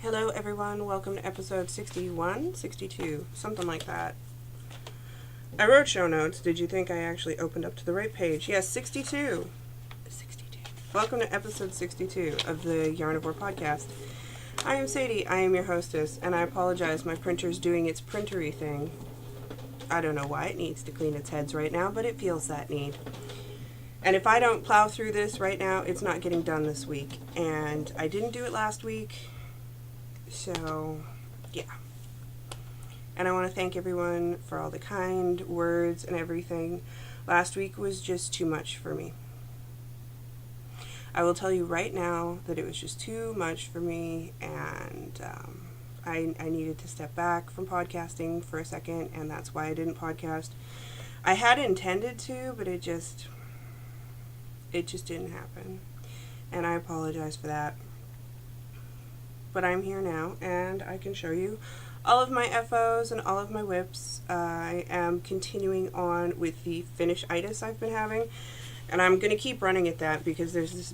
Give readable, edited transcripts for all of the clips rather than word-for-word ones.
Hello everyone, welcome to episode 61, 62, something like that. I wrote show notes. Did you think I actually opened up to the right page? Yes, 62. 62. Welcome to episode 62 of the Yarnivore podcast. I am Sadie, I am your hostess, and I apologize, my printer's doing its printery thing. I don't know why it needs to clean its heads right now, but it feels that need. And if I don't plow through this right now, it's not getting done this week. And I didn't do it last week. So, yeah. And I want to thank everyone for all the kind words and everything. Last week was just too much for me. I will tell you right now that it was just too much for me, and I needed to step back from podcasting for a second, and that's why I didn't podcast. I had intended to, but it just didn't happen. And I apologize for that. But I'm here now, and I can show you all of my FOs and all of my whips. I am continuing on with the finish-itis I've been having, and I'm going to keep running at that because there's this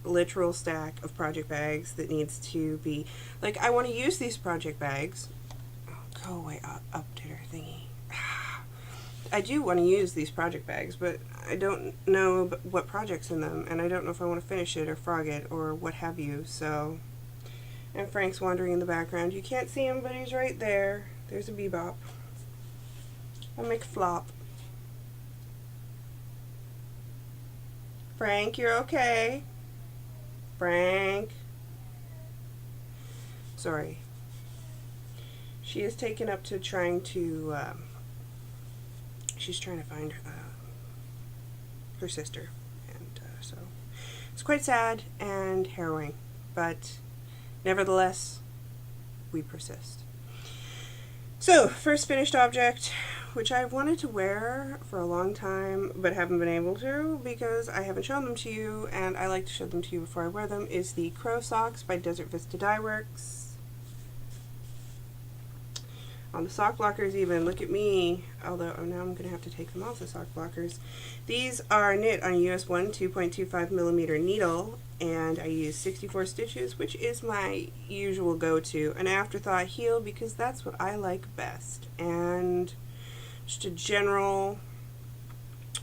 literal stack of project bags that needs to be, like, I want to use these project bags. Oh, go away, updater thingy. I do want to use these project bags, but I don't know what project's in them, and I don't know if I want to finish it or frog it or what have you, so... And Frank's wandering in the background. You can't see him, but he's right there. There's a bebop. A McFlop. Frank, you're okay? Frank? Sorry. She is taken up to trying to, she's trying to find her sister. And so it's quite sad and harrowing, but... Nevertheless, we persist. So, first finished object, which I've wanted to wear for a long time, but haven't been able to because I haven't shown them to you, and I like to show them to you before I wear them, is the Crow Socks by Desert Vista Dye Works. On the sock blockers even, look at me, although now I'm going to have to take them off the sock blockers. These are knit on a US 1 2.25 millimeter needle, and I use 64 stitches, which is my usual go-to. An afterthought heel, because that's what I like best. And just a general...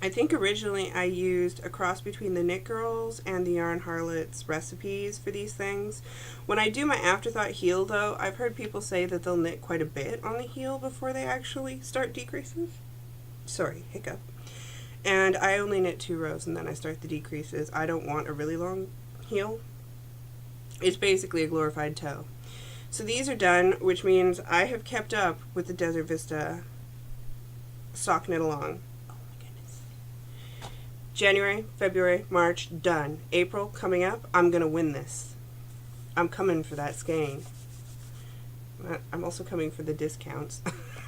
I think originally I used a cross between the Knit Girls and the Yarn Harlots recipes for these things. When I do my afterthought heel, though, I've heard people say that they'll knit quite a bit on the heel before they actually start decreases. Sorry, hiccup. And I only knit 2 rows and then I start the decreases. I don't want a really long heel. It's basically a glorified toe. So these are done, which means I have kept up with the Desert Vista sock knit along. January, February, March, done. April, coming up, I'm going to win this. I'm coming for that skein. I'm also coming for the discounts.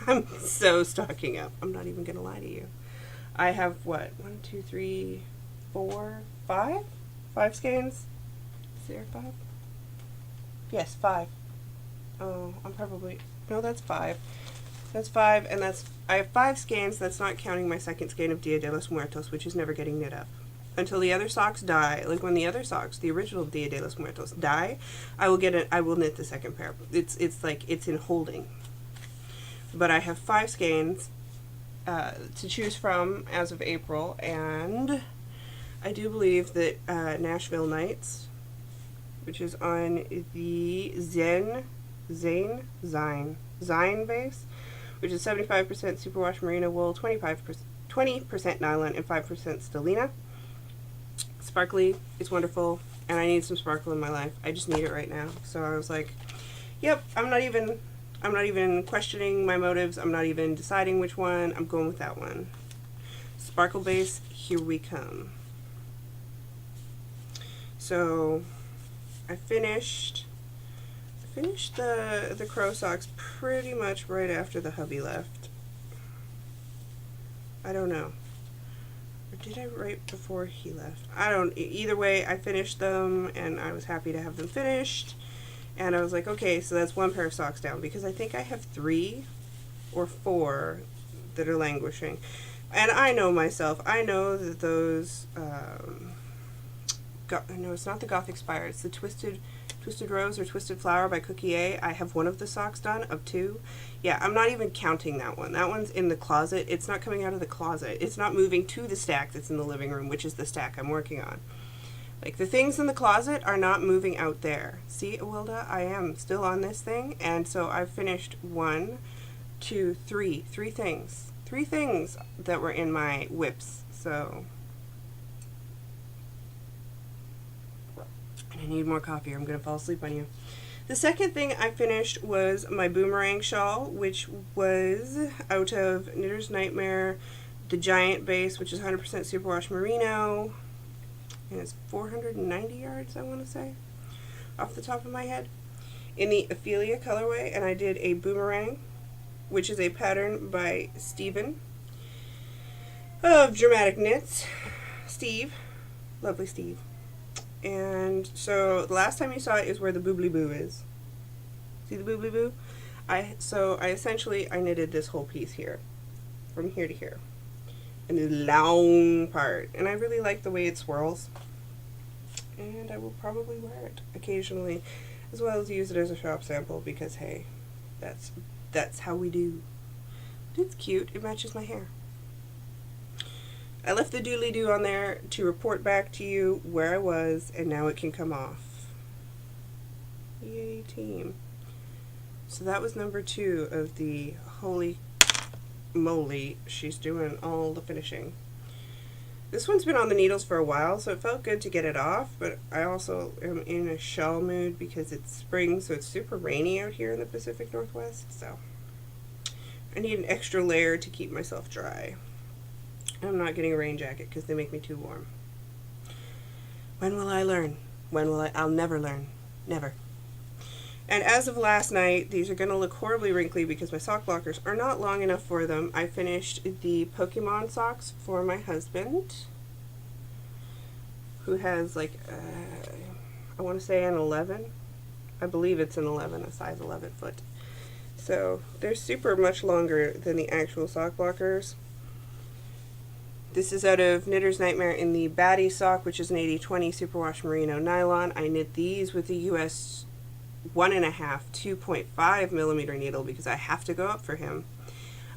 I'm so stocking up. I'm not even going to lie to you. I have, what, 1, 2, 3, 4, 5? 5 skeins? Is there 5? Yes, 5. Oh, I'm probably... No, that's 5. That's 5, and that's... I have 5 skeins, that's not counting my second skein of Dia de los Muertos, which is never getting knit up. Until the other socks die, like when the other socks, the original Dia de los Muertos, die, I will knit the second pair. It's like, it's in holding. But I have 5 skeins to choose from as of April, and I do believe that Nashville Nights, which is on the Zine base, which is 75% superwash merino wool, 20% nylon, and 5% stellina. Sparkly, it's wonderful, and I need some sparkle in my life. I just need it right now. So I was like, yep, I'm not even questioning my motives. I'm not even deciding which one. I'm going with that one. Sparkle base, here we come. So I finished the Crow Socks pretty much right after the hubby left. I don't know. Or did I right before he left? Either way, I finished them and I was happy to have them finished. And I was like, okay, so that's 1 pair of socks down, because I think I have 3 or 4 that are languishing. And I know myself. I know that those, no, it's not the Gothic Spire. It's the Twisted Twisted Rose or Twisted Flower by Cookie A. I have one of the socks done, of 2. Yeah, I'm not even counting that one. That one's in the closet. It's not coming out of the closet. It's not moving to the stack that's in the living room, which is the stack I'm working on. Like, the things in the closet are not moving out there. See, Awilda, I am still on this thing, and so I've finished 1, 2, 3. 3 things. 3 things that were in my whips, so... I need more coffee or I'm going to fall asleep on you. The second thing I finished was my Boomerang shawl, which was out of Knitter's Nightmare, the giant base, which is 100% superwash merino, and it's 490 yards, I want to say, off the top of my head, in the Ophelia colorway, and I did a Boomerang, which is a pattern by Steven of Dramatic Knits. Steve, lovely Steve. And so the last time you saw it is where the boobly boo is. See the boobly boo? I essentially knitted this whole piece here, from here to here, and the long part. And I really like the way it swirls. And I will probably wear it occasionally, as well as use it as a shop sample because hey, that's how we do. But it's cute. It matches my hair. I left the doodly-doo on there to report back to you where I was, and now it can come off. Yay, team. So that was number 2 of the holy moly, she's doing all the finishing. This one's been on the needles for a while, so it felt good to get it off, but I also am in a shawl mood because it's spring, so it's super rainy out here in the Pacific Northwest, so I need an extra layer to keep myself dry. I'm not getting a rain jacket because they make me too warm. When will I learn? I'll never learn. Never. And as of last night, these are going to look horribly wrinkly because my sock blockers are not long enough for them. I finished the Pokemon socks for my husband, who has like, I want to say an 11. I believe it's an 11, a size 11 foot. So they're super much longer than the actual sock blockers. This is out of Knitter's Nightmare in the Batty sock, which is an 80/20 superwash merino nylon. I knit these with the US 1.5 2.5 millimeter needle because I have to go up for him.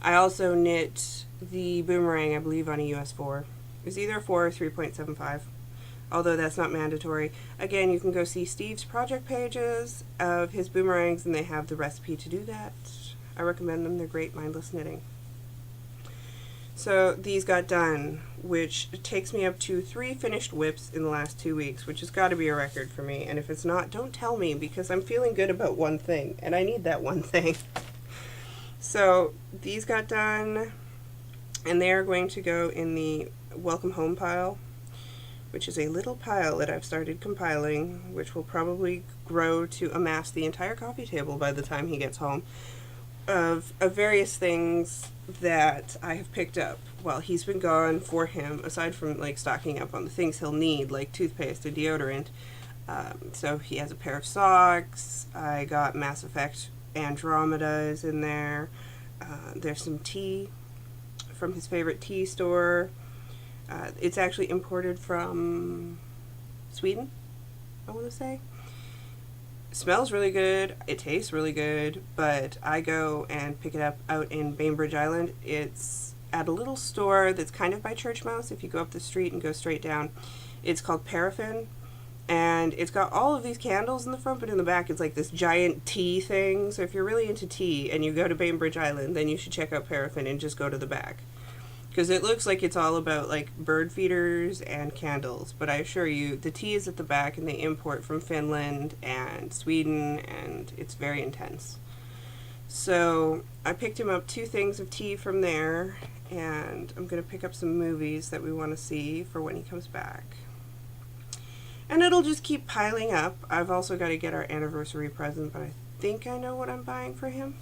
I also knit the Boomerang, I believe, on a US 4. It's either 4 or 3.75, although that's not mandatory. Again, you can go see Steve's project pages of his boomerangs, and they have the recipe to do that. I recommend them. They're great mindless knitting. So these got done, which takes me up to 3 finished whips in the last 2 weeks, which has got to be a record for me. And if it's not, don't tell me, because I'm feeling good about one thing, and I need that one thing. So these got done, and they are going to go in the welcome home pile, which is a little pile that I've started compiling, which will probably grow to amass the entire coffee table by the time he gets home, of various things that I have picked up while he's been gone for him, aside from like stocking up on the things he'll need, like toothpaste and deodorant. So he has a pair of socks. I got Mass Effect Andromeda is in there. There's some tea from his favorite tea store. It's actually imported from Sweden, I want to say. It smells really good, it tastes really good, but I go and pick it up out in Bainbridge Island. It's at a little store that's kind of by Church Mouse. If you go up the street and go straight down, it's called Paraffin, and it's got all of these candles in the front, but in the back it's like this giant tea thing. So if you're really into tea and you go to Bainbridge Island, then you should check out Paraffin and just go to the back, because it looks like it's all about like bird feeders and candles, but I assure you the tea is at the back, and they import from Finland and Sweden, and it's very intense. So I picked him up 2 things of tea from there, and I'm going to pick up some movies that we want to see for when he comes back. And it'll just keep piling up. I've also got to get our anniversary present, but I think I know what I'm buying for him.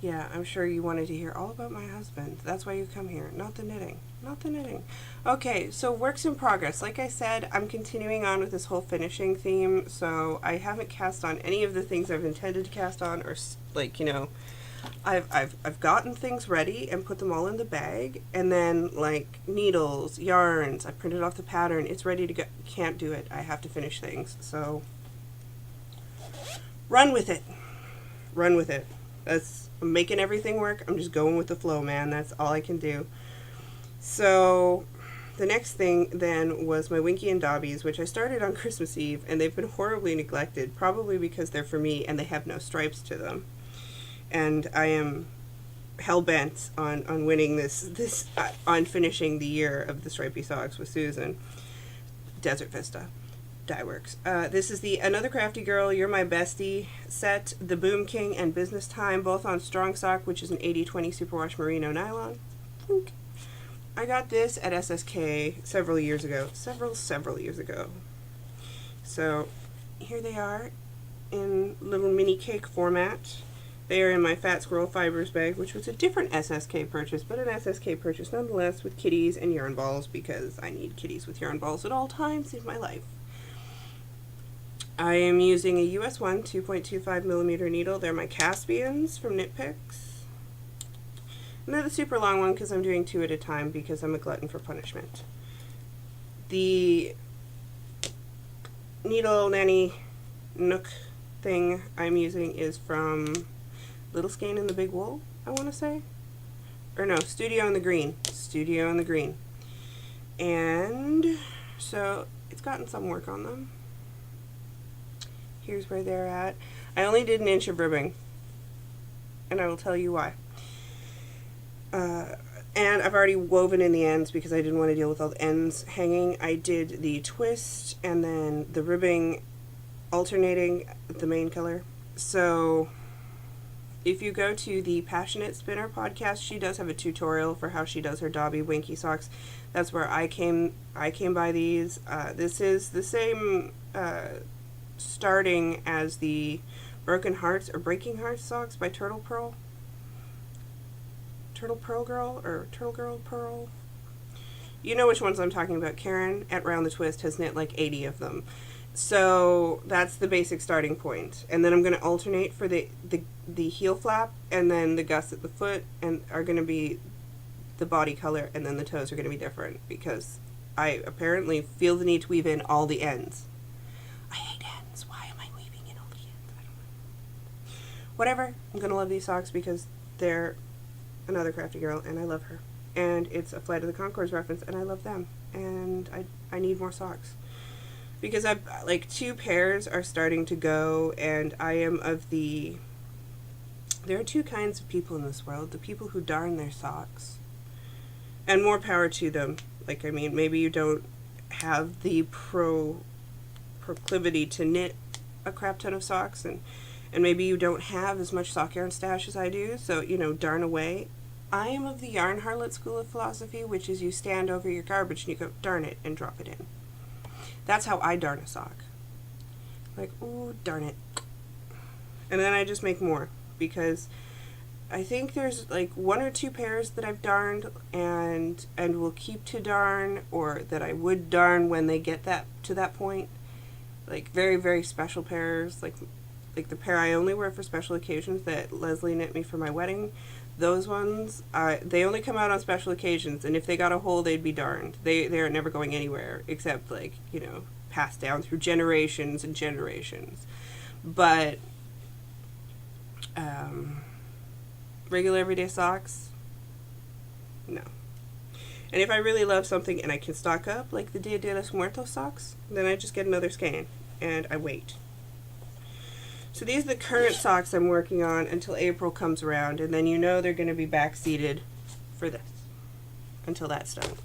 Yeah, I'm sure you wanted to hear all about my husband. That's why you come here. Not the knitting. Not the knitting. Okay, so works in progress. Like I said, I'm continuing on with this whole finishing theme, so I haven't cast on any of the things I've intended to cast on, or, like, you know, I've gotten things ready and put them all in the bag, and then like needles, yarns, I printed off the pattern, it's ready to go. Can't do it. I have to finish things. So run with it. Run with it. I'm making everything work. I'm just going with the flow, man. That's all I can do. So the next thing then was my Winky and Dobbies, which I started on Christmas Eve, and they've been horribly neglected, probably because they're for me and they have no stripes to them. And I am hell-bent on winning this on finishing the year of the stripy socks with Susan. Desert Vista Dye Works. This is the Another Crafty Girl, You're My Bestie set, the Boom King and Business Time, both on Strong Sock, which is an 80/20 superwash merino nylon. I got this at SSK several years ago. Several years ago. So here they are in little mini cake format. They are in my Fat Squirrel Fibers bag, which was a different SSK purchase, but an SSK purchase nonetheless, with kitties and yarn balls, because I need kitties with yarn balls at all times in my life. I am using a US 1 2.25 millimeter needle. They're my Caspians from Knit Picks. And they're the super long one because I'm doing 2 at a time because I'm a glutton for punishment. The needle nanny nook thing I'm using is from Little Skein in the Big Wool, I want to say. Or no, Studio in the Green. Studio in the Green. And so it's gotten some work on them. Here's where they're at. I only did 1 inch of ribbing, and I will tell you why. And I've already woven in the ends because I didn't want to deal with all the ends hanging. I did the twist and then the ribbing alternating the main color. So if you go to the Passionate Spinner podcast, she does have a tutorial for how she does her Dobby Winky socks. That's where I came by these. This is the same starting as the Broken Hearts or Breaking Hearts socks by Turtle Pearl Girl or Turtle Girl Pearl. You know which ones I'm talking about. Karen at Round the Twist has knit like 80 of them. So that's the basic starting point. And then I'm going to alternate for the heel flap, and then the gusset at the foot and are going to be the body color, and then the toes are going to be different because I apparently feel the need to weave in all the ends. I hate ends. Why am I weaving in all the ends? I don't know. Whatever. I'm going to love these socks because they're Another Crafty Girl, and I love her. And it's a Flight of the Conchords reference, and I love them. And I need more socks. Because I've, like, 2 pairs are starting to go, and I am of the... There are 2 kinds of people in this world. The people who darn their socks. And more power to them. Like, I mean, maybe you don't have the proclivity to knit a crap ton of socks, and maybe you don't have as much sock yarn stash as I do, so, you know, darn away. I am of the Yarn Harlot school of philosophy, which is you stand over your garbage and you go, darn it, and drop it in. That's how I darn a sock. Like, ooh, darn it. And then I just make more, because I think there's like 1 or 2 pairs that I've darned and will keep to darn, or that I would darn when they get to that point. Like very, very special pairs, like the pair I only wear for special occasions that Leslie knit me for my wedding. Those ones, they only come out on special occasions, and if they got a hole, they'd be darned. They're never going anywhere, except, like, you know, passed down through generations and generations. But regular everyday socks, no. And if I really love something and I can stock up, like the Dia de los Muertos socks, then I just get another skein, and I wait. So these are the current socks I'm working on until April comes around, and then you know they're going to be backseated for this until that's done.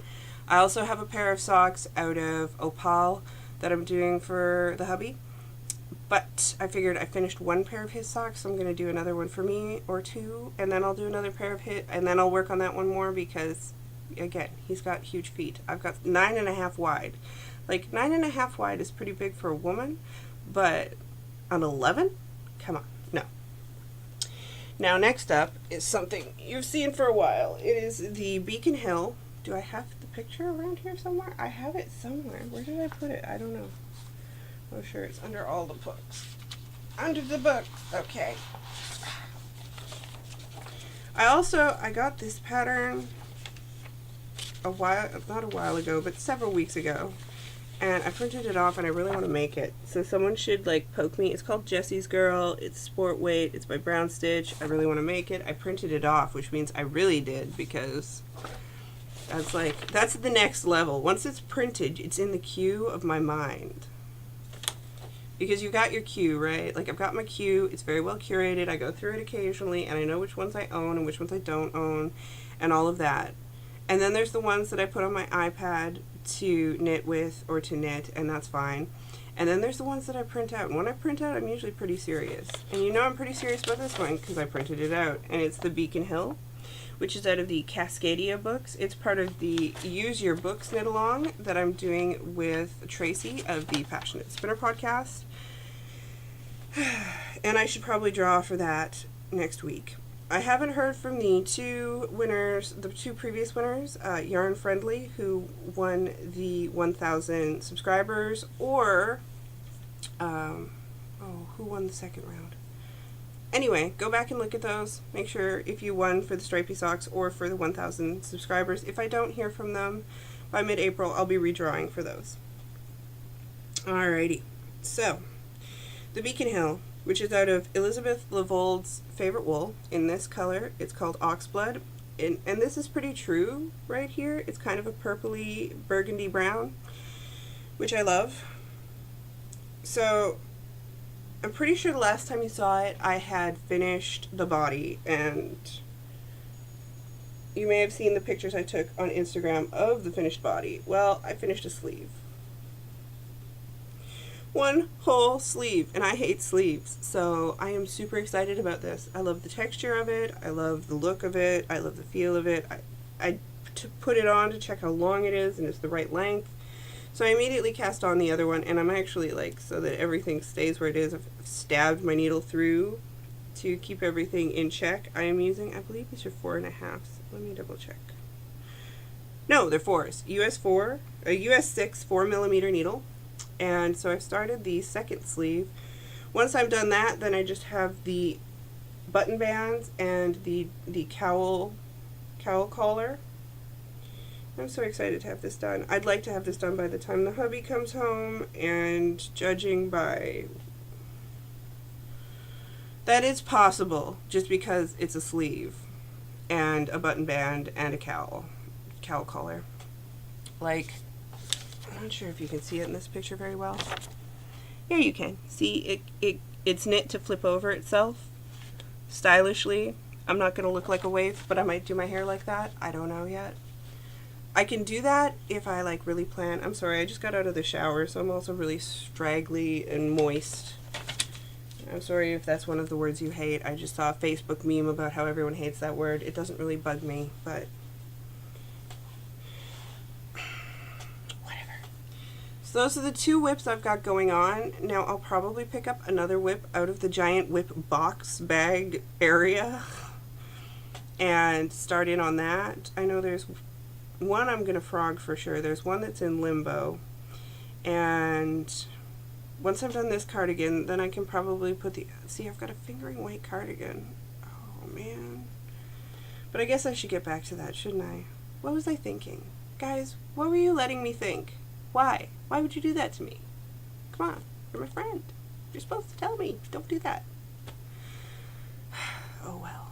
I also have a pair of socks out of Opal that I'm doing for the hubby, but I figured I finished 1 pair of his socks, so I'm going to do another one for me, or 2, and then I'll do another pair of his, and then I'll work on that one more because, again, he's got huge feet. I've got 9.5 wide. Like, 9.5 wide is pretty big for a woman, but on 11? Come on, no. Now next up is something you've seen for a while. It is the Beacon Hill. Do I have the picture around here somewhere? I have it somewhere. Where did I put it? I don't know. Oh sure, it's under all the books. Under the book. Okay. I got this pattern not a while ago, but several weeks ago. And I printed it off and I really want to make it. So someone should like poke me. It's called Jessie's Girl. It's sport weight. It's by Brown Stitch. I really want to make it. I printed it off, which means I really did, because that's the next level. Once it's printed, it's in the queue of my mind. Because you got your queue, right? Like, I've got my queue. It's very well curated. I go through it occasionally and I know which ones I own and which ones I don't own and all of that. And then there's the ones that I put on my iPad to knit with or to knit, and that's fine. And then there's the ones that I print out. And when I print out, I'm usually pretty serious. And you know I'm pretty serious about this one because I printed it out. And it's the Beacon Hill, which is out of the Cascadia books. It's part of the Use Your Books Knit Along that I'm doing with Tracy of the Passionate Spinner podcast. And I should probably draw for that next week. I haven't heard from the two winners, the two previous winners, Yarn Friendly, who won the 1,000 subscribers, or, who won the second round? Anyway, go back and look at those. Make sure if you won for the Stripey Socks or for the 1,000 subscribers. If I don't hear from them by mid-April, I'll be redrawing for those. Alrighty, so, the Beacon Hill, which is out of Elizabeth Levold's favorite wool in this color. It's called Oxblood, and this is pretty true right here. It's kind of a purpley burgundy brown, which I love. So I'm pretty sure the last time you saw it, I had finished the body, and you may have seen the pictures I took on Instagram of the finished body. Well, I finished a sleeve. One whole sleeve, and I hate sleeves, so I am super excited about this. I love the texture of it, I love the look of it, I love the feel of it. I put it on to check how long it is and it's the right length. So I immediately cast on the other one, and I'm actually, like, so that everything stays where it is, I've stabbed my needle through to keep everything in check. I am using, I believe these are 4.5. Let me double check. No, they're 4s. a US 6 4mm needle. And so I've started the second sleeve. Once I've done that, then I just have the button bands and the cowl collar. I'm so excited to have this done. I'd like to have this done by the time the hubby comes home, and judging by that, it's possible, just because it's a sleeve and a button band and a cowl collar. Like, I'm not sure if you can see it in this picture very well. Here you can. See, it's knit to flip over itself stylishly. I'm not going to look like a waif, but I might do my hair like that. I don't know yet. I can do that if I like really plan. I'm sorry, I just got out of the shower, so I'm also really straggly and moist. I'm sorry if that's one of the words you hate. I just saw a Facebook meme about how everyone hates that word. It doesn't really bug me, but those are the two whips I've got going on. Now I'll probably pick up another whip out of the giant whip box bag area and start in on that. I know there's one I'm going to frog for sure. There's one that's in limbo. And once I've done this cardigan, then I can probably put the... See, I've got a fingering weight cardigan. Oh, man. But I guess I should get back to that, shouldn't I? What was I thinking? Guys, what were you letting me think? Why? Why would you do that to me? Come on, you're my friend. You're supposed to tell me. Don't do that. Oh well.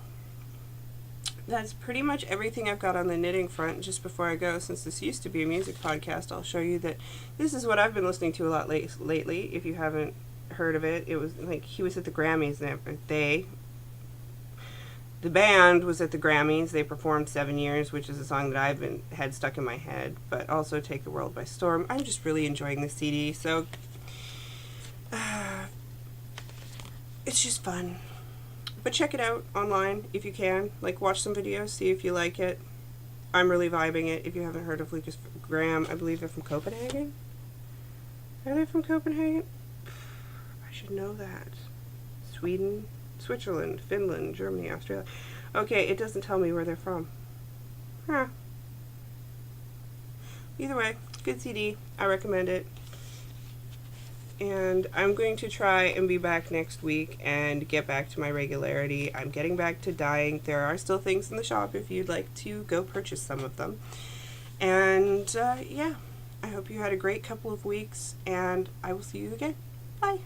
That's pretty much everything I've got on the knitting front. Just before I go, since this used to be a music podcast, I'll show you that this is what I've been listening to a lot lately. If you haven't heard of it, it was like he was at the Grammys, and the band was at the Grammys. They performed 7 Years, which is a song that I've had stuck in my head, but also Take the World by Storm. I'm just really enjoying the CD, so it's just fun. But check it out online if you can. Like, watch some videos, see if you like it. I'm really vibing it. If you haven't heard of Lucas Graham, I believe they're from Copenhagen. Are they from Copenhagen? I should know that. Sweden, Switzerland, Finland, Germany, Australia. Okay, it doesn't tell me where they're from. Huh. Either way, good CD. I recommend it. And I'm going to try and be back next week and get back to my regularity. I'm getting back to dyeing. There are still things in the shop if you'd like to go purchase some of them. And yeah, I hope you had a great couple of weeks, and I will see you again. Bye.